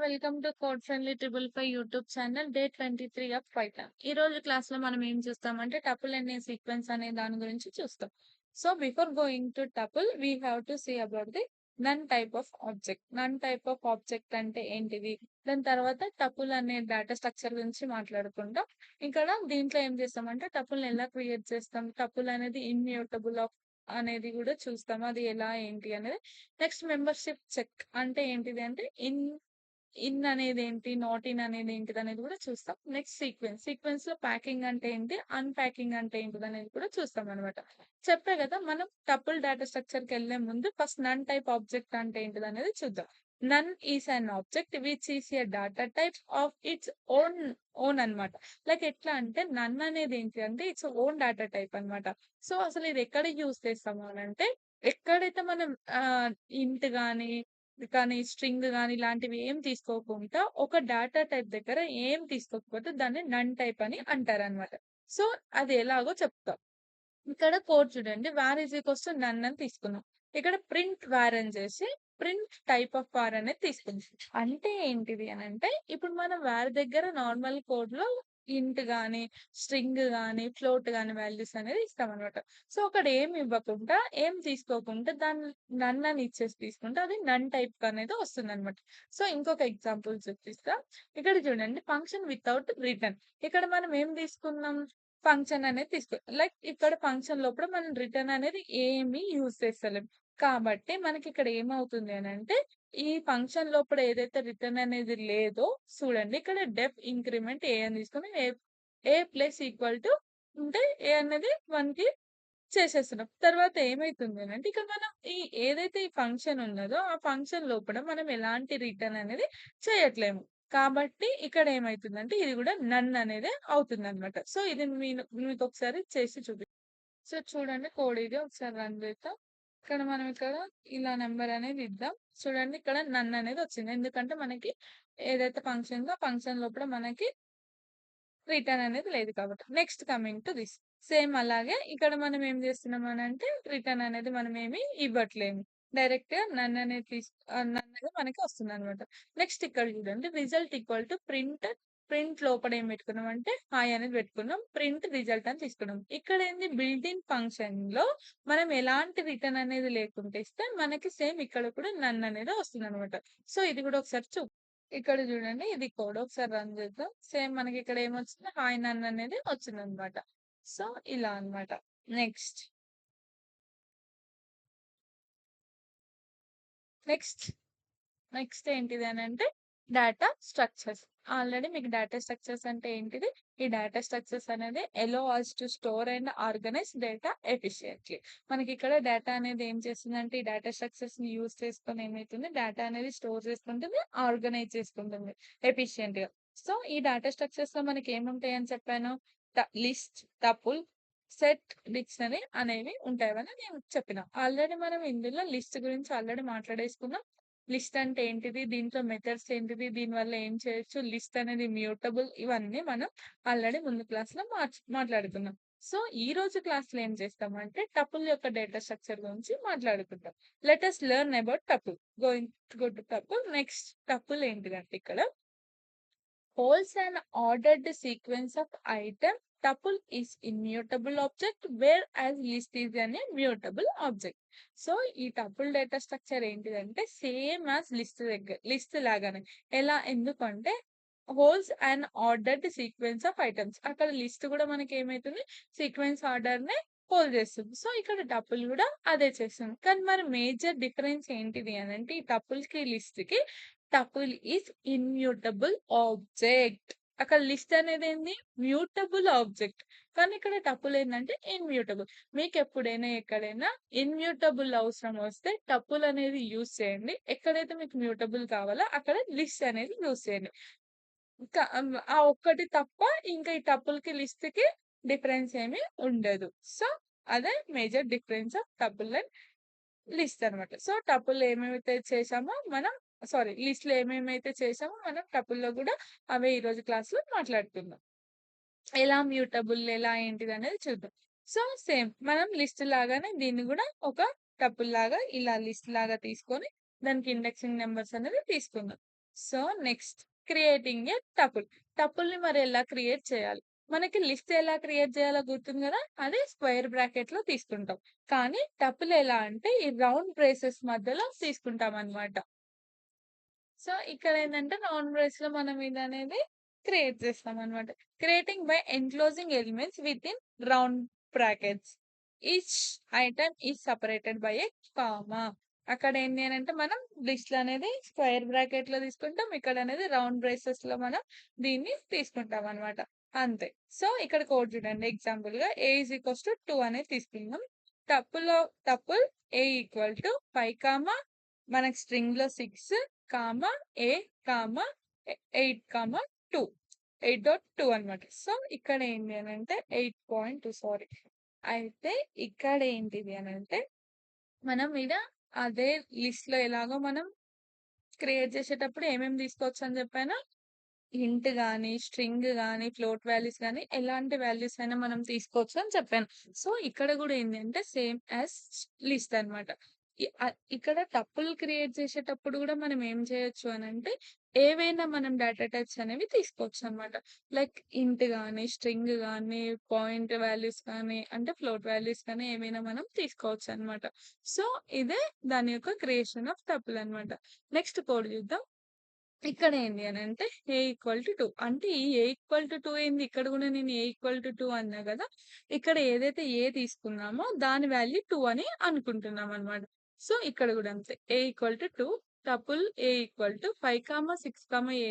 Welcome to code friendly triple five YouTube channel day 23 of Python. ఈ రోజు class లో మనం ఏం చూస్తామంటే టపుల్ అనే సీక్వెన్స్ అనే దాని గురించి చూస్తాం. So before going to tuple we have to see about the none type of object. None type of object అంటే ఏంటిది, దాని తర్వాత టపుల్ అనే డేటా స్ట్రక్చర్ గురించి మాట్లాడుకుంటాం. ఇక్కడ దీంట్లో ఏం చేస్తామంటే టపుల్ ఎలా క్రియేట్ చేస్తాం, టపుల్ అనేది ఇమ్యూటబుల్ ఆఫ్ అనేది కూడా చూస్తాం, అది ఎలా ఏంటి అనేది. నెక్స్ట్ మెంబర్షిప్ చెక్ అంటే ఏంటిది అంటే ఇన్ అనేది ఏంటి, నాట్ ఇన్ అనేది ఏంటిది అనేది కూడా చూస్తాం. నెక్స్ట్ సీక్వెన్స్ లో ప్యాకింగ్ అంటే ఏంటి, అన్ప్యాకింగ్ అంటే ఏంటిది అనేది కూడా చూస్తాం అనమాట. చెప్పే కదా, మనం టపుల్ డేటా స్ట్రక్చర్ కి వెళ్లే ముందు ఫస్ట్ నన్ టైప్ ఆబ్జెక్ట్ అంటే ఏంటిది అనేది చూద్దాం. None is an object which is a data type of its own own అన్నమాట. లైక్ ఎట్లా అంటే నన్ అనేది ఏంటి అంటే ఇట్స్ ఓన్ డేటా టైప్ అన్నమాట. సో అసలు ఇది ఎక్కడ యూస్ చేస్తాము అని అంటే, ఎక్కడైతే మనం ఇంట్ కానీ స్ట్రింగ్ గాని ఇలాంటివి ఏం తీసుకోకుండా ఒక డేటా టైప్ దగ్గర ఏం తీసుకోకపోతే దాన్ని నన్ టైప్ అని అంటారనమాట. సో అది ఎలాగో చెప్తా. ఇక్కడ కోడ్ చూడండి, var is equals to none అని తీసుకున్నాం. ఇక్కడ ప్రింట్ వార్ అని చేసి ప్రింట్ టైప్ ఆఫ్ వార్ అనేది తీసుకుంది. అంటే ఏంటిది అని అంటే, ఇప్పుడు మనం వార్ దగ్గర నార్మల్ కోడ్ లో ఇంట్ గాని స్ట్రింగ్ గాని ఫ్లోట్ గాని వాల్యూస్ అనేది ఇస్తాం అనమాట. సో అక్కడ ఏం ఇవ్వకుండా ఏం తీసుకోకుండా దాన్ని నన్ అని ఇచ్చేసి తీసుకుంటే అది నన్ టైప్ అనేది వస్తుంది అనమాట. సో ఇంకొక ఎగ్జాంపుల్ చూపిస్తా. ఇక్కడ చూడండి, ఫంక్షన్ వితౌట్ రిటర్న్. ఇక్కడ మనం ఏం తీసుకున్నాం, ఫంక్షన్ అనేది లైక్ ఇక్కడ ఫంక్షన్ లోపల మనం రిటర్న్ అనేది ఏమి యూజ్ చేస్తలేం. కాబట్టి మనకి ఇక్కడ ఏమవుతుంది అని అంటే, ఈ ఫంక్షన్ లోపల ఏదైతే రిటర్న్ అనేది లేదో చూడండి, ఇక్కడ డెఫ్ ఇంక్రిమెంట్ ఏ అని తీసుకొని ఏ ప్లస్ ఈక్వల్ టు ఉంటే ఏ అనేది 1 కి చేసేస్తున్నాం. తర్వాత ఏమైతుంది అని అంటే, ఇక్కడ మనం ఏదైతే ఈ ఫంక్షన్ ఉన్నదో ఆ ఫంక్షన్ లోపల మనం ఎలాంటి రిటర్న్ అనేది చేయట్లేము. కాబట్టి ఇక్కడ ఏమైతుందంటే ఇది కూడా నన్ అనేది అవుతుంది అనమాట. సో ఇది మీకు ఒకసారి చేసి సో చూడండి, కోడ్ ఇది ఒకసారి రన్ చేద్దాం. ఇక్కడ ఇలా నెంబర్ అనేది ఇద్దాం. చూడండి, ఇక్కడ నన్ అనేది వచ్చింది. ఎందుకంటే మనకి ఏదైతే ఫంక్షన్ ఉందో ఆ ఫంక్షన్ లోపల మనకి రిటర్న్ అనేది లేదు కాబట్టి. Next coming to this. Same అలాగే ఇక్కడ మనం ఏం చేస్తున్నాం అని అంటే, రిటర్న్ అనేది మనం ఏమి ఇవ్వట్లేము. డైరెక్ట్ గా నన్ అనేది నన్ అనేది మనకి వస్తుంది అనమాట. నెక్స్ట్ ఇక్కడ చూడండి, రిజల్ట్ ఈక్వల్ టు ప్రింట్ లోపల ఏం పెట్టుకున్నాం అంటే హాయ్ అనేది పెట్టుకున్నాం, ప్రింట్ రిజల్ట్ అని తీసుకున్నాం. ఇక్కడ ఏంది, బిల్ట్-ఇన్ ఫంక్షన్ లో మనం ఎలాంటి రిటర్న్ అనేది లేకుంటే ఇస్తే మనకి సేమ్ ఇక్కడ కూడా నన్ అనేది వస్తుంది అనమాట. సో ఇది కూడా ఒకసారి ఇక్కడ చూడండి, ఇది కోడ్ ఒకసారి రన్ చేద్దాం. సేమ్ మనకి ఇక్కడ ఏమొచ్చింది, హాయ్ నన్ అనేది వచ్చింది అనమాట. సో ఇలా అన్నమాట. నెక్స్ట్ నెక్స్ట్ నెక్స్ట్ ఏంటిది అని అంటే, డేటా స్ట్రక్చర్స్. ఆల్రెడీ మీకు డేటా స్ట్రక్చర్స్ అంటే ఏంటిది, ఈ డేటా స్ట్రక్చర్స్ అనేది allow us to store and organise data efficiently. మనకి ఇక్కడ డేటా అనేది ఏం చేస్తుందంటే, ఈ డేటా స్ట్రక్చర్స్ ని యూజ్ చేసుకొని ఏమైతుంది, డేటా అనేది స్టోర్ చేసుకుంటుంది, ఆర్గనైజ్ చేసుకుంటుంది ఎఫిషియెంట్ గా. సో ఈ డేటా స్ట్రక్చర్స్ లో మనకి ఏముంటాయి అని చెప్పాను, లిస్ట్, టపుల్, సెట్, డిక్షనరీ అనేవి ఉంటాయని నేను చెప్పిన. ఆల్రెడీ మనం ఇందులో లిస్ట్ గురించి ఆల్రెడీ మాట్లాడేసుకున్నాం. లిస్ట్ అంటే ఏంటిది, దీంట్లో మెథడ్స్ ఏంటిది, దీని వల్ల ఏం చేయొచ్చు, లిస్ట్ అనేది మ్యూటబుల్, ఇవన్నీ మనం ఆల్రెడీ ముందు క్లాస్ లో మాట్లాడుకున్నాం. సో ఈ రోజు క్లాస్ లో ఏం చేస్తామంటే టపుల్ యొక్క డేటా స్ట్రక్చర్ గురించి మాట్లాడుకుంటాం. Let us learn about tuple. Going go to tuple. Next tuple ఏంటిదంటే, ఇక్కడ holds an ordered sequence of item. Tuple is immutable object, whereas list is an immutable object. So ఈ tuple data structure ఏంటిదంటే same as list లాగానే. ఎలా, ఎందుకంటే holes and ordered sequence of items. అక్కడ list కూడా మనకి ఏమైతుంది, సీక్వెన్స్ ఆర్డర్ నే హోల్డ్ చేస్తుంది. సో ఇక్కడ టపుల్ కూడా అదే చేస్తుంది. కానీ మరి మేజర్ డిఫరెన్స్ ఏంటిది అని అంటే, ఈ టపుల్ కి లిస్ట్ కి, టపుల్ ఈస్ ఇన్మ్యూటబుల్ ఆబ్జెక్ట్. అక్కడ లిస్ట్ అనేది ఏంది, మ్యూటబుల్ ఆబ్జెక్ట్. కానీ ఇక్కడ టపుల్ ఏంటంటే ఇన్మ్యూటబుల్. మీకు ఎప్పుడైనా ఎక్కడైనా ఇన్మ్యూటబుల్ అవసరం వస్తే టపుల్ అనేది యూజ్ చేయండి. ఎక్కడైతే మీకు మ్యూటబుల్ కావాలో అక్కడ లిస్ట్ అనేది యూజ్ చేయండి. ఆ ఒక్కటి తప్ప ఇంకా ఈ టపుల్ కి లిస్ట్ కి డిఫరెన్స్ ఏమి ఉండదు. సో అదే major difference of tuple and list అనమాట. సో టపుల్ ఏమేమైతే చేసామో మనం, సారీ, లిస్ట్ లో ఏమేమైతే చేసామో మనం టపుల్ లో కూడా అవే ఈ రోజు క్లాస్ లో మాట్లాడుకుందాం. ఎలా మ్యూటబుల్, ఎలా ఏంటిది అనేది చూద్దాం. సో సేమ్ మనం లిస్ట్ లాగానే దీన్ని కూడా ఒక టపుల్ లాగా ఇలా లిస్ట్ లాగా తీసుకొని దానికి ఇండెక్సింగ్ నెంబర్స్ అనేది తీసుకుందాం. So next creating a tuple. టపుల్‌ని మరి ఎలా క్రియేట్ చేయాలి? మనకి లిస్ట్ ఎలా క్రియేట్ చేయాలో గుర్తుంది గదా! అది స్క్వేర్ బ్రాకెట్‌లో తీసుకుంటాం. కానీ టపుల్ ఎలా అంటే ఈ రౌండ్ బ్రేసెస్ మధ్యలో తీసుకుంటామనమాట. సో, ఇక్కడేంటంటే రౌండ్ బ్రేస్‌లో మనం ఇదనేది క్రియేట్ చేస్తామనమాట. Creating by enclosing elements within round brackets. Each item is separated by a comma. అక్కడ ఏంటి అనంటే మనం లిస్ట్‌లో అనేది స్క్వేర్ బ్రాకెట్‌లో తీసుకుంటాం. ఇక్కడనేది రౌండ్ బ్రేసెస్‌లో మనం దీన్ని తీసుకుంటామనమాట. అంతే. సో, ఇక్కడ కోడ్ చూడండి ఎగ్జాంపుల్‌గా ఏ ఈజ్ ఈక్వల్స్ టు 2 అనేది తీసుకుందాం. టపుల్‌లో టపుల్ ఏ ఈక్వల్ టు 5, మనకి స్ట్రింగ్‌లో 6 కామా ఏ కామా 8, 2 8.2 అనమాట. సో, ఇక్కడ ఏంటి అనంటే 8.2 సారీ. అయితే ఇక్కడ ఏంటిది అనంటే మనం ఈడ అదే లిస్ట్‌లో ఎలాగో మనం క్రియేట్ చేసేటప్పుడు ఏమేమి తీసుకోవచ్చని చెప్పాను? హింట్ గాని, స్ట్రింగ్ గాని, ఫ్లోట్ వాల్యూస్ గాని ఎలాంటి వాల్యూస్ అయినా మనం తీసుకోవచ్చు అని చెప్పాను. సో, ఇక్కడ గూడా ఏంది అంటే సేమ్ యాస్ లిస్ట్ అన్నమాట. ఇక్కడ టపుల్ క్రియేట్ చేసేటప్పుడు గూడా మనం ఏం చేయొచ్చు అనంటే ఏవైనా మనం డేటా టైప్స్ అనేవి తీసుకోవచ్చనమాట. లైక్ ఇంట్ గాని, స్ట్రింగ్ గాని, పాయింట్ వాల్యూస్ కానీ, అంటే ఫ్లోట్ వాల్యూస్ కానీ ఏవైనా మనం తీసుకోవచ్చనమాట. సో, ఇదే దాని యొక్క క్రియేషన్ ఆఫ్ టపుల్ అన్నమాట. నెక్స్ట్ కోడ్ చూద్దాం. ఇక్కడ ఏంది అనంటే ఏ ఈక్వల్ టు 2 అంటే ఈ ఏ ఈక్వల్ టు 2 ఏంది? ఇక్కడ గూడా నేను ఏ ఈక్వల్ టు 2 అన్నా గదా! ఇక్కడ ఏదైతే ఏ తీసుకున్నామో దాని వాల్యూ 2 అని అనుకుంటున్నామనమాట. సో, ఇక్కడ గూడా అంతే. A equal to 2 tuple a equal to 5, 6, a,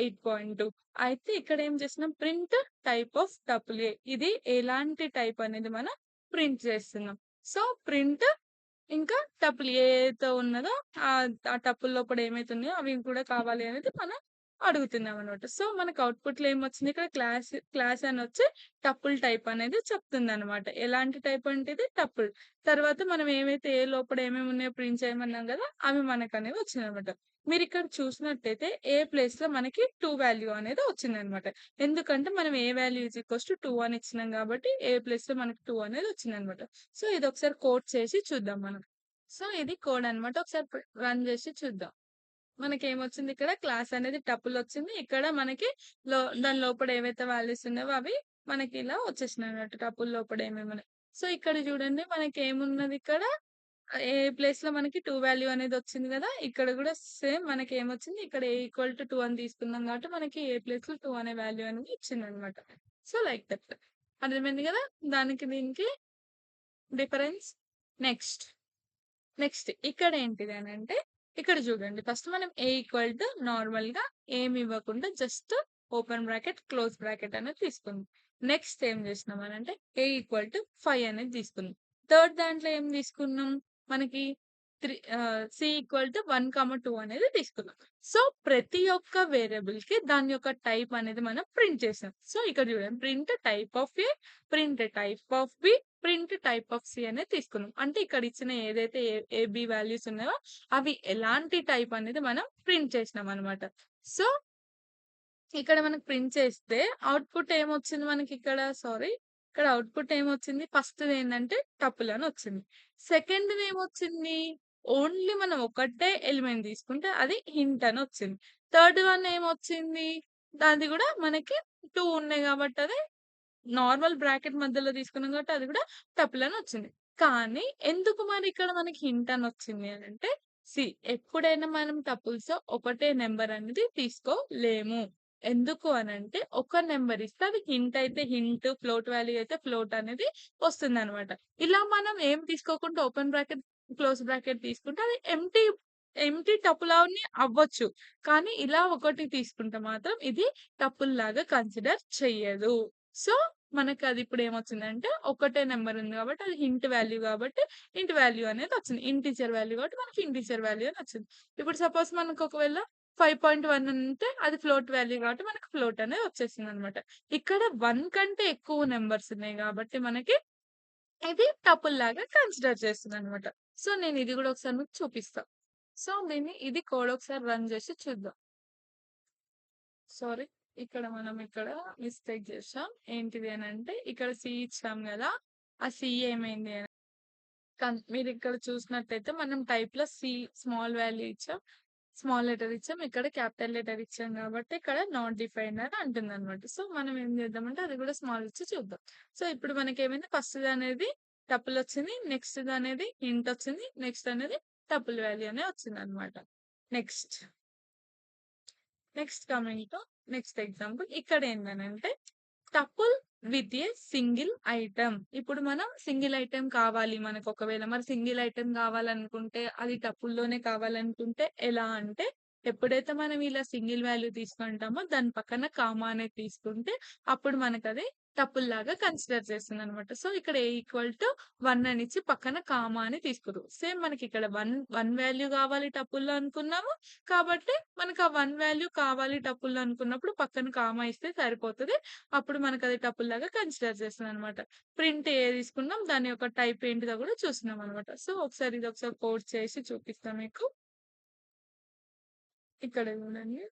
8.2 అయితే ఇక్కడ ఏం చేస్తున్నాం print type of tuple a. ఇది ఎలాంటి టైప్ అనేది మనం ప్రింట్ చేస్తున్నాం. సో, ప్రింట్ ఇంకా టపుల్ ఏదైతే ఉన్నదో ఆ టపుల్ లోపల ఏమైతే ఉన్నాయో అవి కూడా కావాలి అనేది మనం అడుగుతున్నామనమాట. సో, మనకు అవుట్‌పుట్‌లో ఏమొచ్చింది ఇక్కడ క్లాస్ అనొచ్చి టపుల్ టైప్ అనేది చెప్తుందనమాట. ఎలాంటి టైప్ అంటే ఇది టపుల్. తర్వాత మనం ఏమైతే ఏ లోపల ఏమేమి ఉన్నాయో ప్రింట్ చేయమన్నాం గదా! అవి మనకనేవి వచ్చినాయనమాట. మీరిక్కడ చూసినట్టయితే ఏ ప్లేస్‌లో మనకి 2 వాల్యూ అనేది వచ్చిందనమాట. ఎందుకంటే మనం ఏ వాల్యూ ఈజ్ ఈక్వల్స్ టు 2 అని ఇచ్చినాం గాబట్టి ఏ ప్లేస్‌లో మనకి 2 అనేది వచ్చిందనమాట. సో, ఇదొకసారి కోడ్ చేసి చూద్దాం మనం. సో, ఇది కోడ్ అన్నమాట. ఒకసారి రన్ చేసి చూద్దాం. మనకేమొచ్చింది ఇక్కడ క్లాస్ అనేది టపుల్ వచ్చింది. ఇక్కడ మనకి దాని లోపల ఏవైతే వాల్యూస్ ఉన్నాయో అవి మనకి ఇలా వచ్చేసినాయన్నమాట. టపుల్ లోపల ఏమేమున్నాయి. సో, ఇక్కడ చూడండి మనకేమున్నది ఇక్కడ ఏ ప్లేస్‌లో మనకి 2 వాల్యూ అనేది వచ్చింది గదా! ఇక్కడ గూడా సేమ్ మనకేమొచ్చింది ఇక్కడ ఏ ఈక్వల్ టు 2 అని తీసుకున్నాం కాబట్టి మనకి ఏ ప్లేస్‌లో 2 అనే వాల్యూ అనేది ఇచ్చిందన్నమాట. So, like that. అర్థమైంది గదా! దానికి దీనికి డిఫరెన్స్. నెక్స్ట్. నెక్స్ట్ ఇక్కడేంటిది అనంటే, ఇక్కడ చూడండి ఫస్ట్ మనం ఏ ఈక్వల్ టు నార్మల్‌గా ఏమి ఇవ్వకుండా just open bracket, close bracket అనేది తీసుకుందాం. నెక్స్ట్ ఏం చేసినాం అనంటే, ఏ ఈక్వల్ టు 5 అనేది తీసుకుందాం. థర్డ్ దాంట్లో ఏం తీసుకున్నాం? మనకి సి ఈక్వల్ టు 1, 2 అనేది తీసుకున్నాం. సో, ప్రతి ఒక్క వేరియబుల్‌కి దాని యొక్క టైప్ అనేది మనం ప్రింట్ చేసాం. సో, ఇక్కడ చూడండి print type of A, print type of B, print type of C అనేది తీసుకున్నాం. అంటే ఇక్కడ ఇచ్చిన ఏదైతే బి వాల్యూస్ ఉన్నాయో అవి ఎలాంటి టైప్ అనేది మనం ప్రింట్ చేసినామనమాట. సో, ఇక్కడ మనకు ప్రింట్ చేస్తే అవుట్‌పుట్ ఏమొచ్చింది మనకిక్కడ సారీ. ఇక్కడ అవుట్‌పుట్ ఏమొచ్చింది? ఫస్ట్‌దేంటంటే టపుల్ అని వచ్చింది. సెకండ్‌ది ఏమొచ్చింది? ఓన్లీ మనం ఒకటే ఎలిమెంట్ తీసుకుంటే అది హింట్ అని వచ్చింది. థర్డ్ వన్ ఏమొచ్చింది? అది గూడా మనకి 2 ఉన్నాయి గాబట్టి అది నార్మల్ బ్రాకెట్ మధ్యలో తీసుకున్నాం కాబట్టి అది కూడా టపుల్ అని వచ్చింది. కానీ ఎందుకు మరి ఇక్కడ మనకి హింట్ అని వచ్చింది అనంటే, ఎప్పుడైనా మనం టపుల్స్ ఒకటే నంబర్ అనేది తీసుకోలేము. ఎందుకు అనంటే, ఒక నంబర్ ఇస్తే అది హింట్ అయితే హింట్, ఫ్లోట్ వాల్యూ అయితే ఫ్లోట్ అనేది వస్తుందనమాట. ఇలా మనం ఏం తీసుకోకుండా ఓపెన్ బ్రాకెట్, క్లోజ్ బ్రాకెట్ తీసుకుంటే అది ఎంప్టీ టపుల్ అని అవ్వచ్చు. కానీ ఇలా ఒకటి తీసుకుంటే మాత్రం ఇది టపుల్ లాగా కన్సిడర్ చెయ్యదు. సో, మనకది ఇప్పుడేమొచ్చిందంటే, ఒకటే నంబర్ ఉంది గాబట్టి, అది హింట్ వాల్యూ గాబట్టి, హింట్ వాల్యూ అనేదొచ్చింది. ఇంటిజర్ వాల్యూ గాబట్టి, మనకి ఇంటిజర్ వాల్యూ అనొచ్చింది. ఇప్పుడు సపోజ్ మనకు ఒకవేళ 5.1 ఉంటే, అది ఫ్లోట్ వాల్యూ గాబట్టి, మనకు ఫ్లోట్ అనేది వచ్చేసిందనమాట. ఇక్కడ 1 కంటే ఎక్కువ నంబర్స్ ఉన్నాయి గాబట్టి, మనకి ఇది టపుల్ లాగా కన్సిడర్ చేస్తుందనమాట. సో, నేను ఇది గూడా ఒకసారి మీకు చూపిస్తా. సో, ఇది కోడ్ ఒకసారి రన్ జేసి చూద్దాం. సారీ. ఇక్కడ మిస్టేక్ చేశాం. ఏంటిది అనంటే, ఇక్కడ సి ఇచ్చాం గదా! ఆ సి ఏమైంది అని మీరిక్కడ చూసినట్టయితే మనం టైప్‌లో సి స్మాల్ వాల్యూ ఇచ్చాం. స్మాల్ లెటర్ ఇచ్చాం. ఇక్కడ క్యాపిటల్ లెటర్ ఇచ్చాం కాబట్టి ఇక్కడ నాట్ డిఫైన్డ్ అని అంటుందన్నమాట. సో, మనం ఏం చేద్దామంటే అది కూడా స్మాల్ ఇచ్చి చూద్దాం. సో, ఇప్పుడు మనకేమైంది ఫస్ట్‌ది అనేది టపుల్ వచ్చింది. నెక్స్ట్‌ది అనేది ఇంట్ వచ్చింది. నెక్స్ట్ అనేది టపుల్ వాల్యూ అనే వచ్చిందన్నమాట. Next. Next coming to next example. ఇక్కడ ఏంటనంటే tuple with a single item. ఇప్పుడు మనం సింగిల్ ఐటమ్ కావాలి మనకు ఒకవేళ మరి సింగిల్ ఐటమ్ కావాలనుకుంటే అది టపుల్లోనే కావాలనుకుంటే ఎలా అంటే ఎప్పుడైతే మనం ఇలా సింగిల్ వాల్యూ తీసుకుంటామో దాని పక్కన కామా అనేది తీసుకుంటే అప్పుడు మనకు అది టపుల్ లాగా కన్సిడర్ చేస్తుంది అనమాట. సో ఇక్కడ ఏ ఈక్వల్ టు 1 అని ఇచ్చి పక్కన కామా అని తీసుకురు. సేమ్ మనకి ఇక్కడ వన్ వాల్యూ కావాలి టపుల్లో అనుకున్నాము కాబట్టి మనకు ఆ 1 వాల్యూ కావాలి టపుల్లో అనుకున్నప్పుడు పక్కన కామా ఇస్తే సరిపోతది. అప్పుడు మనకు అది టపుల్ లాగా కన్సిడర్ చేస్తుంది అనమాట. ప్రింట్ ఏ తీసుకున్నాం దాని యొక్క టైప్ ఏంటిదో కూడా చూస్తున్నాం అనమాట. సో ఒకసారి ఇది ఒకసారి కోడ్ చేసి చూపిస్తాం మీకు. ఇక్కడ చూడండి.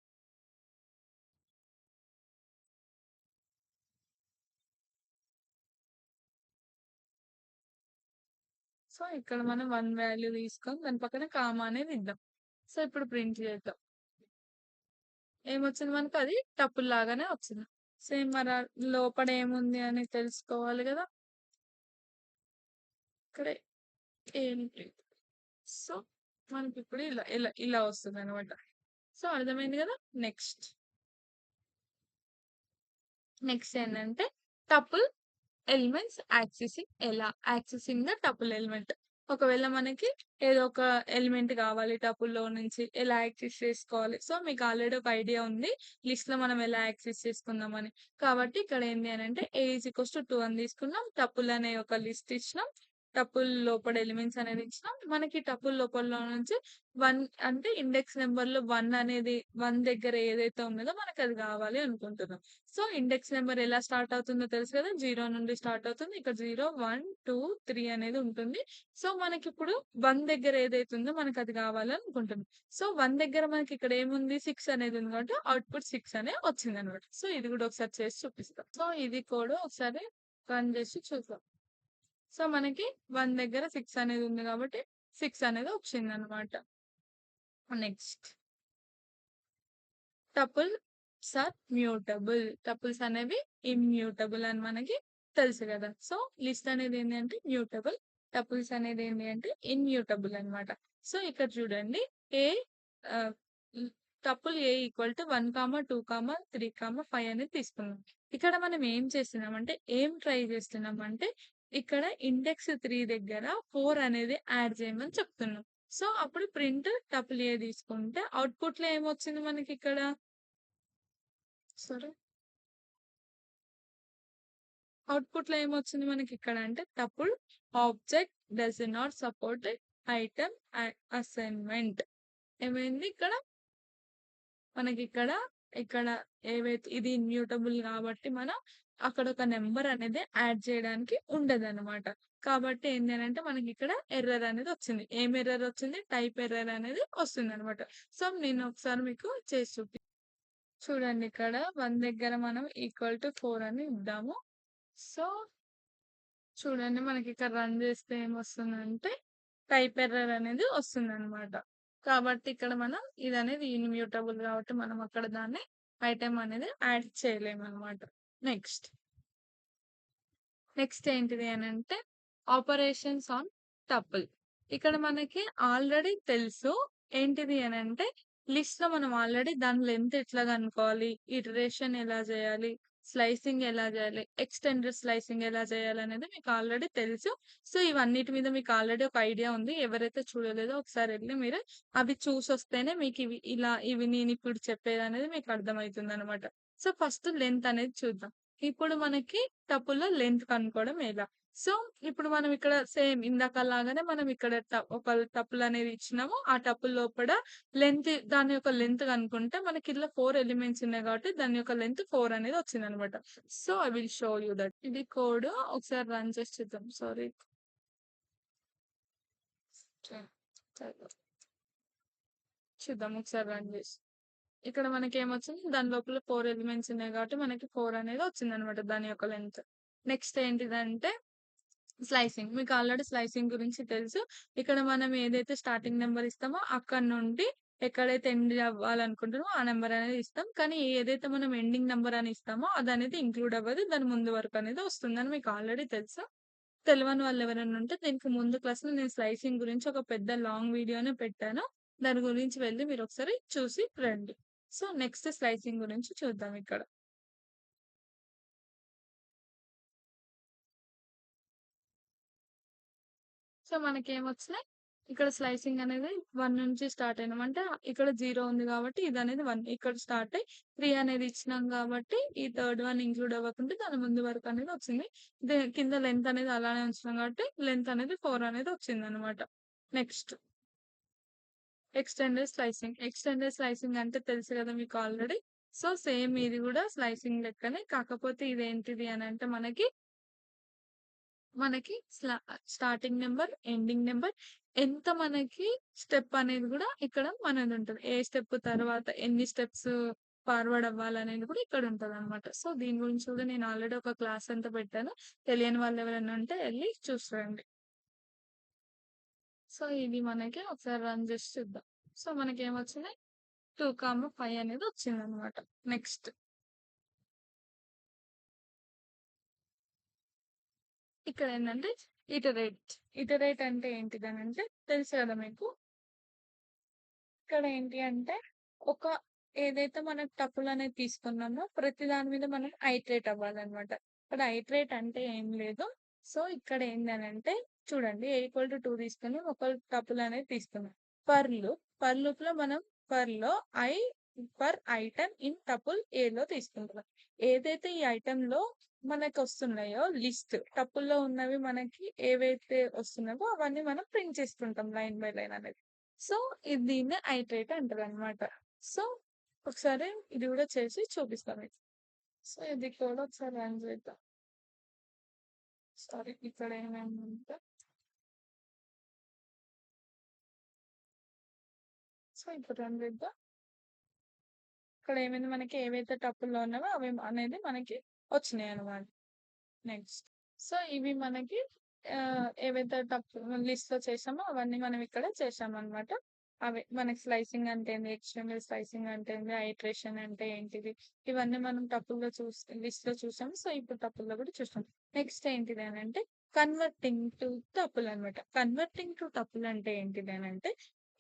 సో ఇక్కడ మనం 1 వాల్యూ తీసుకొని దాని పక్కన కామా అనేది ఇద్దాం. సో ఇప్పుడు ప్రింట్ చేద్దాం. ఏమొచ్చింది మనకు అది టపుల్ లాగానే వచ్చింది. సేమ్ మరి లోపల ఏముంది అని తెలుసుకోవాలి కదా. ఇక్కడ ఏంటి. సో మనకి ఇప్పుడు ఇలా ఇలా ఇలా వస్తుంది అనమాట. సో అర్థమైంది కదా. నెక్స్ట్ నెక్స్ట్ ఏంటంటే టపుల్ ఎలిమెంట్స్ యాక్సెసింగ్ ఎలా యాక్సెసింగ్ ద టపుల్ ఎలిమెంట్. ఒకవేళ మనకి ఏదో ఒక ఎలిమెంట్ కావాలి టపుల్లో నుంచి ఎలా యాక్సెస్ చేసుకోవాలి. సో మీకు ఆల్రెడీ ఒక ఐడియా ఉంది లిస్ట్ లో మనం ఎలా యాక్సెస్ చేసుకుందామని. కాబట్టి ఇక్కడ ఏంటి అని అంటే ఏ ఈజ్ ఈక్వల్స్ టు 2 అని తీసుకున్నాం. టపుల్ అనే ఒక లిస్ట్ ఇచ్చినాం. టపుల్ లోపల ఎలిమెంట్స్ అనేది ఇచ్చినాం. మనకి టపుల్ లోపల నుంచి 1 అంటే ఇండెక్స్ నెంబర్ లో 1 అనేది 1 దగ్గర ఏదైతే ఉన్నదో మనకి అది కావాలి అనుకుంటున్నాం. సో ఇండెక్స్ నెంబర్ ఎలా స్టార్ట్ అవుతుందో తెలుసు కదా. 0 నుండి స్టార్ట్ అవుతుంది. ఇక్కడ 0, 1, 2, 3 అనేది ఉంటుంది. సో మనకి ఇప్పుడు 1 దగ్గర ఏదైతే ఉందో మనకి అది కావాలని అనుకుంటున్నాం. సో 1 దగ్గర మనకి ఇక్కడ ఏముంది 6 అనేది ఉంది కాబట్టి అవుట్పుట్ 6 అనే వచ్చింది అనమాట. సో ఇది కూడా ఒకసారి చేసి చూపిస్తాం. సో ఇది కూడా ఒకసారి రన్ చేసి చూద్దాం. సో మనకి 1 దగ్గర 6 అనేది ఉంది కాబట్టి 6 అనేది వచ్చింది అనమాట. Next tuples are mutable. Tuples అనేవి ఇమ్యూటబుల్ అని మనకి తెలుసు కదా. సో లిస్ట్ అనేది ఏంటి అంటే మ్యూటబుల్. టపుల్స్ అనేది ఏంటి అంటే ఇన్మ్యూటబుల్ అనమాట. సో ఇక్కడ చూడండి ఏ టపుల్ ఏ ఈక్వల్ టు 1, 2, 3, 5 అనేది తీసుకున్నాం. ఇక్కడ మనం ఏం చేస్తున్నాం అంటే ఏం ట్రై చేస్తున్నాం అంటే ఇక్కడ ఇండెక్స్ 3 దగ్గర 4 అనేది యాడ్ చేయమని చెప్తున్నాం. సో అప్పుడు ప్రింట్ టపుల్ ఏ తీసుకుంటే అవుట్పుట్ లో ఏమొచ్చింది మనకి ఇక్కడ. సరే అవుట్పుట్ లో ఏమొచ్చింది మనకి ఇక్కడ అంటే tuple object does not support item assignment. ఏమైంది ఇక్కడ మనకి ఇక్కడ ఇక్కడ ఏవైతే ఇది ఇన్మ్యూటబుల్ కాబట్టి మనం అక్కడ ఒక నెంబర్ అనేది యాడ్ చేయడానికి ఉండదన్నమాట. కాబట్టి ఏంటి అంటే మనకి ఇక్కడ ఎర్రర్ అనేది వచ్చింది. ఏం ఎర్రర్ వచ్చింది టైప్ ఎర్రర్ అనేది వస్తుంది అనమాట. సో నేను ఒకసారి మీకు చేసి చూడండి ఇక్కడ 1 దగ్గర మనం ఈక్వల్ టు 4 అని ఇద్దాము. సో చూడండి మనకి ఇక్కడ రన్ చేస్తే ఏమొస్తుందంటే టైప్ ఎర్రర్ అనేది వస్తుంది అనమాట. కాబట్టి ఇక్కడ మనం ఇది అనేది ఇన్మ్యూటబుల్ కాబట్టి మనం అక్కడ దాన్ని ఐటమ్ అనేది యాడ్ చేయలేము అనమాట. నెక్స్ట్ నెక్స్ట్ ఏంటిది అని అంటే ఆపరేషన్స్ ఆన్ టపుల్. ఇక్కడ మనకి ఆల్రెడీ తెలుసు ఏంటిది అని అంటే లిస్ట్ లో మనం ఆల్రెడీ దాని లెంత్ ఎట్లా కనుక్కోవాలి, ఇటరేషన్ ఎలా చేయాలి, స్లైసింగ్ ఎలా చేయాలి, ఎక్స్టెండెడ్ స్లైసింగ్ ఎలా చేయాలి అనేది మీకు ఆల్రెడీ తెలుసు. సో ఇవన్నిటి మీద మీకు ఆల్రెడీ ఒక ఐడియా ఉంది. ఎవరైతే చూడలేదో ఒకసారి వెళ్ళి మీరు అవి చూసి వస్తేనే మీకు ఇవి నేను ఇప్పుడు చెప్పేది అనేది మీకు అర్థమవుతుంది అనమాట. సో ఫస్ట్ లెంత్ అనేది చూద్దాం. ఇప్పుడు మనకి టపుల్లో లెంత్ కనుక్కోవడం ఎలా. సో ఇప్పుడు మనం ఇక్కడ సేమ్ ఇందాక లాగానే మనం ఇక్కడ ఒక టపుల్ అనేది ఇచ్చినాము. ఆ టపుల్ లోపల లెంత్ దాని యొక్క లెంత్ కనుక్కుంటే మనకి ఇలా 4 ఎలిమెంట్స్ ఉన్నాయి కాబట్టి దాని యొక్క లెంత్ 4 అనేది వచ్చింది అనమాట. So I will show you that. ఇది కోడ్ ఒకసారి రన్ చేసి చూద్దాం. సారీ చూద్దాం ఒకసారి రన్ చేసి. ఇక్కడ మనకి ఏమొచ్చింది దాని లోపల 4 ఎలిమెంట్స్ ఉన్నాయి కాబట్టి మనకి 4 అనేది వచ్చింది అనమాట దాని యొక్క లెంత్. నెక్స్ట్ ఏంటిదంటే స్లైసింగ్. మీకు ఆల్రెడీ స్లైసింగ్ గురించి తెలుసు. ఇక్కడ మనం ఏదైతే స్టార్టింగ్ నెంబర్ ఇస్తామో అక్కడ నుండి ఎక్కడైతే ఎండ్ అవ్వాలనుకుంటున్నామో ఆ నంబర్ అనేది ఇస్తాం. కానీ ఏదైతే మనం ఎండింగ్ నంబర్ అని ఇస్తామో అదనేది ఇంక్లూడ్ అవ్వదు. దాని ముందు వరకు అనేది వస్తుందని మీకు ఆల్రెడీ తెలుసు. తెలవని వాళ్ళు ఎవరైనా ఉంటే దీనికి ముందు క్లాస్‌లో నేను స్లైసింగ్ గురించి ఒక పెద్ద లాంగ్ వీడియోనే పెట్టాను. దాని గురించి వెళ్లి మీరు ఒకసారి చూసి రండి. సో, నెక్స్ట్ స్లైసింగ్ గురించి చూద్దాం ఇక్కడ. సో, మనకేమొచ్చినాయి? ఇక్కడ స్లైసింగ్ అనేది 1 నుంచి స్టార్ట్ అయినాం. అంటే ఇక్కడ 0 ఉంది కాబట్టి ఇదనేది 1. ఇక్కడ స్టార్ట్ అయ్యి 3 అనేది ఇచ్చినాం కాబట్టి ఈ థర్డ్ వన్ ఇంక్లూడ్ అవ్వకుంటే దాని ముందు వరకు అనేది వచ్చింది. కింద లెంత్ అనేది అలానే ఉంచినాం కాబట్టి లెంత్ అనేది 4 అనేది వచ్చిందనమాట. Next extended slicing. Extended slicing అంటే తెలుసు కదా మీకు ఆల్రెడీ. సో, సేమ్ ఇది కూడా స్లైసింగ్ లెక్కనే. కాకపోతే ఇదేంటిది అనంటే మనకి స్టార్టింగ్ నెంబర్, ఎండింగ్ నెంబర్, ఎంత మనకి స్టెప్ అనేది గూడా ఇక్కడ మనదుంటది. ఏ స్టెప్ తర్వాత ఎన్ని స్టెప్స్ ఫార్వర్డ్ అవ్వాలనేది కూడా ఇక్కడ ఉంటదనమాట. సో, దీని గురించి కూడా నేను ఆల్రెడీ ఒక క్లాస్ అంతా పెట్టాను. తెలియని వాళ్ళు ఎవరైనా ఉంటే ఎళ్లి చూసిరండి. సో, ఇది మనకి ఒకసారి రన్ చేసి చూద్దాం. సో, మనకేమొచ్చింది 2, 5 అనేది వచ్చిందనమాట. నెక్స్ట్ ఇక్కడేంటంటే ఇటరేట్. ఇటరేట్ అంటే ఏంటిదనంటే తెలుసు కదా మీకు. ఇక్కడ ఏంటి అంటే, ఒక ఏదైతే మనం టపులనేది తీసుకున్నామో, ప్రతి దాని మీద మనం ఐటరేట్ అవ్వాలనమాట. ఇక్కడ ఐటరేట్ అంటే ఏం లేదు. సో, ఇక్కడ ఏందనంటే చూడండి A=2 తీసుకొని ఒక టపులనేది తీసుకున్నాం. ఫర్ లూప్‌లో మనం ఫర్‌లో i for item in tuple ఏలో తీసుకుంటున్నాం. ఏదైతే ఈ ఐటెమ్‌లో మనకొస్తున్నాయో టపుల్‌లో ఉన్నవి మనకి ఏవైతే వస్తున్నావో అవన్నీ మనం ప్రింట్ చేసుకుంటాం లైన్ బై లైన్ అనేది. సో, దీన్నే ఐటరేట్ అంటారనమాట. సో, ఒకసారి ఇది గూడా చేసి చూపిస్తా మీకు. సో, ఇది కూడా ఒకసారి రన్ చేద్దాం. సారీ ఇక్కడ ఏమైందంటే సో, ఇప్పుడు రన్ చేద్దాం. ఇక్కడ ఏమైంది మనకి ఏవైతే టపుల్‌లో ఉన్నావో అవి అనేది మనకి వచ్చినాయనమాట. నెక్స్ట్. సో, ఇవి మనకి ఏవైతే లిస్ట్‌లో చేసామో అవన్నీ మనం ఇక్కడ చేశామనమాట. అవే మనకి స్లైసింగ్ అంటే ఏంది, హెచ్‌టీఎంఎల్ స్లైసింగ్ అంటే ఏంది, ఐట్రేషన్ అంటే ఏంటిది, ఇవన్నీ మనం లిస్ట్‌లో చూసాము. సో, ఇప్పుడు టపుల్‌లో కూడా చూస్తాం. నెక్స్ట్ ఏంటిది అనంటే కన్వర్టింగ్ టు టపుల్ అనమాట. కన్వర్టింగ్ టు టపుల్ అంటే ఏంటిది అనంటే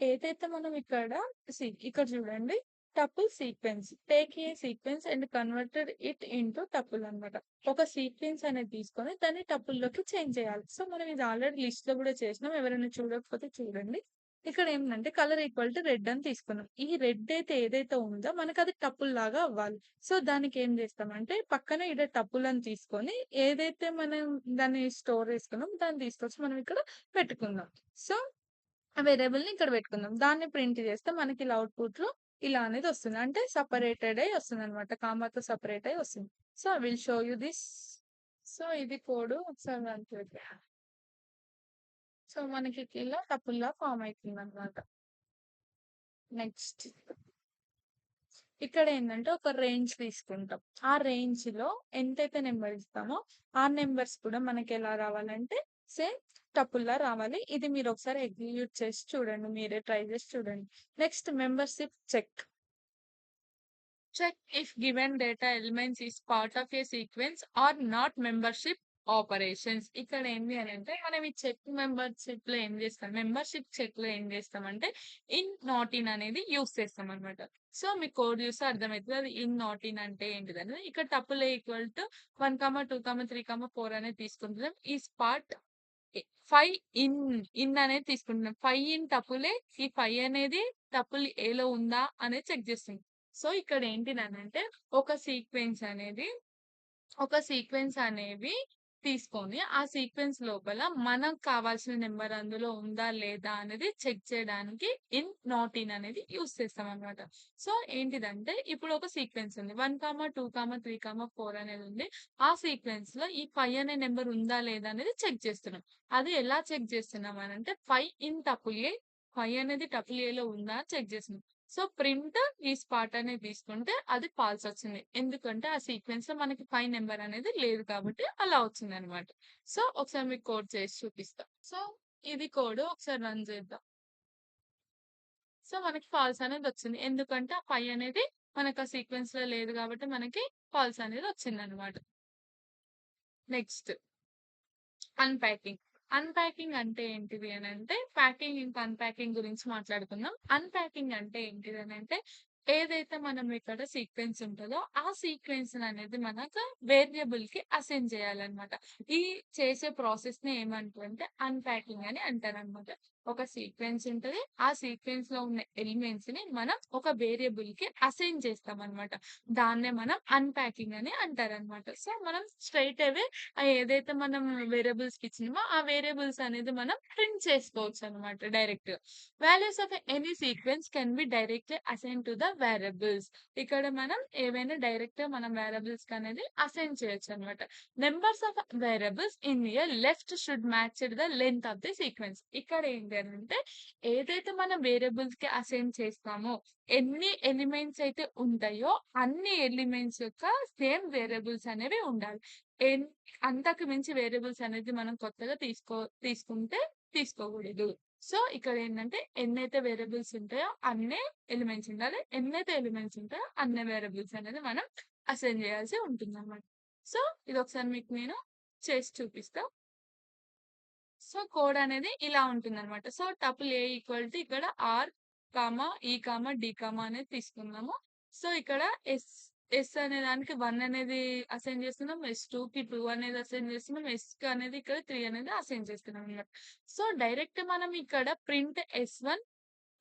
ఏదైతే మనం ఇక్కడ చూడండి tuple sequence. Take a sequence and converted it into tuple అనమాట. ఒక సీక్వెన్స్ అనేది తీసుకొని దాన్ని టపుల్‌లోకి చేంజ్ చేయాలి. సో, మనం ఇది ఆల్రెడీ లిస్ట్‌లో కూడా చేసినాం. ఎవరైనా చూడకపోతే చూడండి. ఇక్కడ ఏంటంటే కలర్ ఈక్వల్ టు రెడ్ అని తీసుకున్నాం. ఈ రెడ్ అయితే ఏదైతే ఉందో మనకది టపుల్ లాగా అవ్వాలి. సో, దానికి ఏం చేస్తామంటే పక్కన ఈడ టపుల్ అని తీసుకొని ఏదైతే మనం దాన్ని స్టోర్ చేసుకున్నాం దాన్ని తీసుకొచ్చి మనం ఇక్కడ పెట్టుకుందాం. సో, ఆ వేరియబుల్‌ని ఇక్కడ పెట్టుకుందాం. దాన్ని ప్రింట్ చేస్తే మనకి ఇలా అవుట్‌పుట్‌లో ఇలా అనేది వస్తుంది. అంటే సెపరేటెడ్ అయ్యి వస్తుందనమాట. కామాతో సెపరేట్ అయ్యి వస్తుంది. So, I will show you this. So, ఇది కోడ్ ఒకసారి రన్ చేద్దాం. సో, మనకి ఇలా టపుల్‌లా ఫార్మ్ అయితుందనమాట. నెక్స్ట్ ఇక్కడ ఏంటంటే ఒక రేంజ్ తీసుకుంటాం. ఆ రేంజ్‌లో ఎంతైతే నెంబర్ ఇస్తామో ఆ నంబర్స్ కూడా మనకి ఎలా రావాలంటే సేమ్ టపుల్‌లా రావాలి. ఇది మీరు ఒకసారి ఎగ్జిక్యూట్ చేసి చూడండి. మీరే ట్రై చేసి చూడండి. Next membership check. Check if given data elements is part of a sequence or not membership operations. ఇక్కడ ఏంటి అని అంటే మనం ఈ మెంబర్షిప్ లో ఏం చేస్తాం మెంబర్షిప్ చెక్ లో ఏం చేస్తామంటే నాట్ ఇన్ అనేది యూస్ చేస్తాం అనమాట. సో మీ కోడ్ చూస్తే అర్థమవుతుంది అది నాట్ ఇన్ అంటే ఏంటిదని. ఇక్కడ టపుల్ ఈక్వల్ టు 1, 2, 3, 4 అనేది తీసుకుంటున్నాం. ఈ స్పాట్ 5 ఇన్ అనేది తీసుకుంటున్నాం. 5 ఇన్ టపులే. ఈ 5 అనేది టపుల్ ఏలో ఉందా అనేది చెక్ చేస్తుంది. సో ఇక్కడ ఏంటిదనంటే ఒక సీక్వెన్స్ అనేది ఒక సీక్వెన్స్ అనేవి తీసుకొని ఆ సీక్వెన్స్ లోపల మనకు కావాల్సిన నెంబర్ అందులో ఉందా లేదా అనేది చెక్ చేయడానికి నాట్ ఇన్ అనేది యూస్ చేస్తాం అనమాట. సో ఏంటిదంటే ఇప్పుడు ఒక సీక్వెన్స్ ఉంది 1, 2, 3, 4 అనేది ఉంది. ఆ సీక్వెన్స్ లో ఈ 5 అనే నెంబర్ ఉందా లేదా అనేది చెక్ చేస్తున్నాం. అది ఎలా చెక్ చేస్తున్నాం అని అంటే 5 ఇన్ టపుల్ ఏ 5 అనేది టపుల్ ఏ లో ఉందా అని చెక్ చేస్తున్నాం. సో ప్రింట్ ఈ స్పాట్ అనేది తీసుకుంటే అది ఫాల్స్ వచ్చింది. ఎందుకంటే ఆ సీక్వెన్స్ లో మనకి 5 నెంబర్ అనేది లేదు కాబట్టి అలా వచ్చింది అనమాట. సో ఒకసారి మీకు కోడ్ చేసి చూపిస్తా. సో ఇది కోడ్ ఒకసారి రన్ చేద్దాం. సో, మనకి ఫాల్స్ అనేది వచ్చింది. ఎందుకంటే ఆ 5 అనేది మనకు ఆ సీక్వెన్స్‌లో లేదు కాబట్టి మనకి ఫాల్స్ అనేది వచ్చిందనమాట. Next unpacking. అన్‌ప్యాకింగ్ అంటే ఏంటిది అనంటే, ప్యాకింగ్ ఇంకా అన్‌ప్యాకింగ్ గురించి మాట్లాడుకుందాం. అన్‌ప్యాకింగ్ అంటే ఏంటిది అనంటే, ఏదైతే మనం ఇక్కడ సీక్వెన్స్ ఉంటదో, ఆ సీక్వెన్స్‌ననేది మనకు వేరియబుల్‌కి అసైన్ చేయాలనమాట. ఈ చేసే ప్రాసెస్‌ని ఏమంటారంటే అన్‌ప్యాకింగ్ అని అంటారనమాట. ఒక సీక్వెన్స్ ఉంటది. ఆ సీక్వెన్స్‌లో ఉన్న ఎలిమెంట్స్‌ని మనం ఒక వేరియబుల్‌కి అసైన్ చేస్తామనమాట. దాన్నే మనం అన్‌ప్యాకింగ్ అని అంటారనమాట. సో, మనం స్ట్రెయిట్ అవే ఏదైతే మనం వేరియబుల్స్‌కి ఇచ్చినామో, ఆ వేరియబుల్స్ అనేది మనం ప్రింట్ చేసుకోవచ్చనమాట డైరెక్ట్‌గా. Values of any sequence can be directly assign to the variables. ఇక్కడ మనం ఏవైనా డైరెక్ట్‌గా మనం వేరియబుల్స్‌కనేది అసైన్ చేయొచ్చనమాట. Numbers of variables in a left should match the length of the sequence. ఇక్కడ ఏంటి అనంటే, ఏదైతే మనం వేరియబుల్స్‌కి అసైన్ చేస్తామో, ఎన్ని ఎలిమెంట్స్ అయితే ఉంటాయో, అన్ని ఎలిమెంట్స్ యొక్క సేమ్ వేరియబుల్స్ అనేవి ఉండాలి. ఎన్ అంతకు మించి వేరియబుల్స్ అనేది మనం కొత్తగా తీసుకుంటే తీసుకోకూడదు. సో, ఇక్కడేంటంటే ఎన్నైతే వేరియబుల్స్ ఉంటాయో అన్నే ఎలిమెంట్స్ ఉండాలి. ఎన్నైతే ఎలిమెంట్స్ ఉంటాయో అన్ని వేరియబుల్స్ అనేది మనం అసైన్ చేయాల్సి ఉంటుందన్నమాట. సో, ఇదొకసారి మీకు నేను చేసి చూపిస్తా. సో, కోడ్ అనేది ఇలా ఉంటుందన్నమాట. So, tuple a equal to ఇక్కడ ఆర్, ఈ, డి, అనేది తీసుకున్నాము. సో, ఇక్కడ ఎస్ ఎస్ అనే దానికి 1 అనేది అసైన్ చేస్తున్నాం. S2కి 2 అనేది అసైన్ చేస్తున్నాం. ఎస్‌కి అనేది ఇక్కడ 3 అనేది అసైన్ చేస్తున్నాం అన్నమాట. సో, డైరెక్ట్ మనం ఇక్కడ print S1,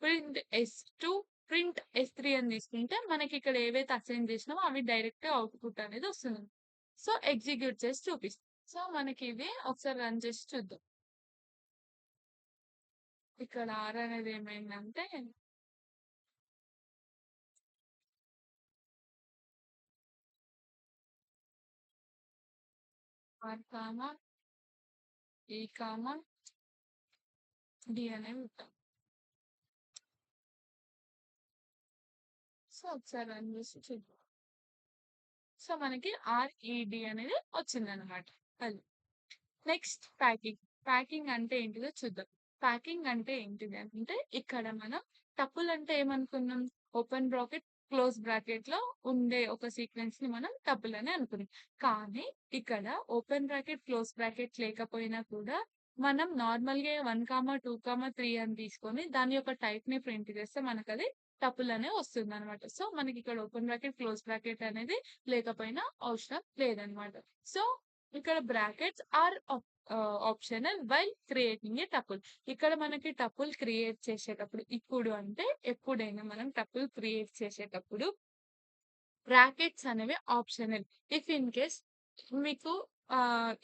print S2, print S3 అని తీసుకుంటే మనకి ఇక్కడ ఏవైతే అసైన్ చేసినామో అవి డైరెక్ట్ అవుట్‌పుట్ అనేది వస్తుంది. సో, ఎగ్జిక్యూట్ చేసి చూపిస్తాం. సో, మనకి ఇది ఒకసారి రన్ చేసి చూద్దాం. ఇక్కడ ఆర్ అనేది ఏమైందంటే ఆర్ కామా ఈ కామా డి అనేవి ఉంటాం. సో ఒకసారి రన్ చేసి చూద్దాం. సో మనకి ఆర్ఈడి అనేది వచ్చిందనమాట. అది నెక్స్ట్ ప్యాకింగ్. ప్యాకింగ్ అంటే ఏంటిదో చూద్దాం. ప్యాకింగ్ అంటే ఏంటిది అంటే ఇక్కడ మనం టపుల్ అంటే ఏమనుకున్నాం? ఓపెన్ బ్రాకెట్, క్లోజ్ బ్రాకెట్ లో ఉండే ఒక సీక్వెన్స్ ని మనం టపుల్ అని అనుకున్నాం. కానీ ఇక్కడ ఓపెన్ బ్రాకెట్, క్లోజ్ బ్రాకెట్ లేకపోయినా కూడా మనం నార్మల్ గా 1, 2, 3 అని తీసుకొని దాని యొక్క టైప్ ని ప్రింట్ చేస్తే మనకు అది టపుల్ అనే వస్తుంది అనమాట. సో మనకి ఇక్కడ ఓపెన్ బ్రాకెట్, క్లోజ్ బ్రాకెట్ అనేది లేకపోయినా అవసరం లేదనమాట. సో ఇక్కడ brackets are optional while creating a tuple. ఇక్కడ మనకి టపుల్ క్రియేట్ చేసేటప్పుడు ఇప్పుడు అంటే ఎప్పుడైనా మనం టపుల్ క్రియేట్ చేసేటప్పుడు బ్రాకెట్స్ అనేవి ఆప్షనల్. ఇఫ్ ఇన్ కేస్ మీకు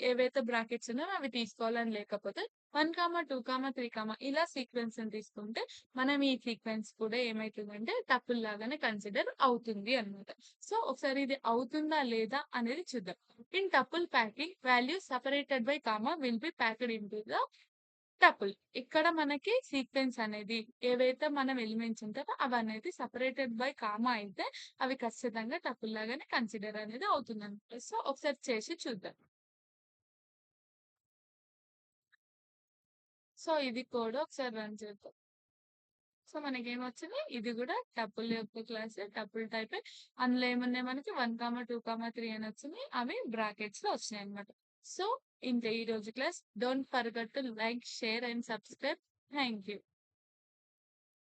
ఏవైతే బ్రాకెట్స్ ఉన్నాయో అవి తీసుకోవాలని లేకపోతే 1, 2, 3 ఇలా సీక్వెన్స్ తీసుకుంటే మనం ఈ సీక్వెన్స్ కూడా ఏమైతుందంటే టపుల్ లాగానే కన్సిడర్ అవుతుంది అన్నమాట. సో ఒకసారి ఇది అవుతుందా లేదా అనేది చూద్దాం. In tuple packing value separated by comma will be packed into the tuple. ఇక్కడ మనకి సీక్వెన్స్ అనేది ఏవైతే మనం ఎలిమెంట్స్ ఉంటాయో అవనేది సెపరేటెడ్ బై కామా అయితే అవి ఖచ్చితంగా టపుల్ లాగానే కన్సిడర్ అనేది అవుతుందన్నమాట. సో ఒకసారి చేసి చూద్దాం. సో ఇది కోడ్ ఒకసారి రన్ చేద్దాం. సో మనకేమొచ్చింది? ఇది గూడా టపుల్ యొక్క క్లాసే. టపుల్ టైపే. అందులో ఏమున్నాయి మనకి 1, 2, 3 అని వచ్చినాయి. అవి బ్రాకెట్స్‌లో వచ్చినాయన్నమాట. సో ఇంతే ఈరోజు class. Don't forget to like, share and subscribe. Thank you.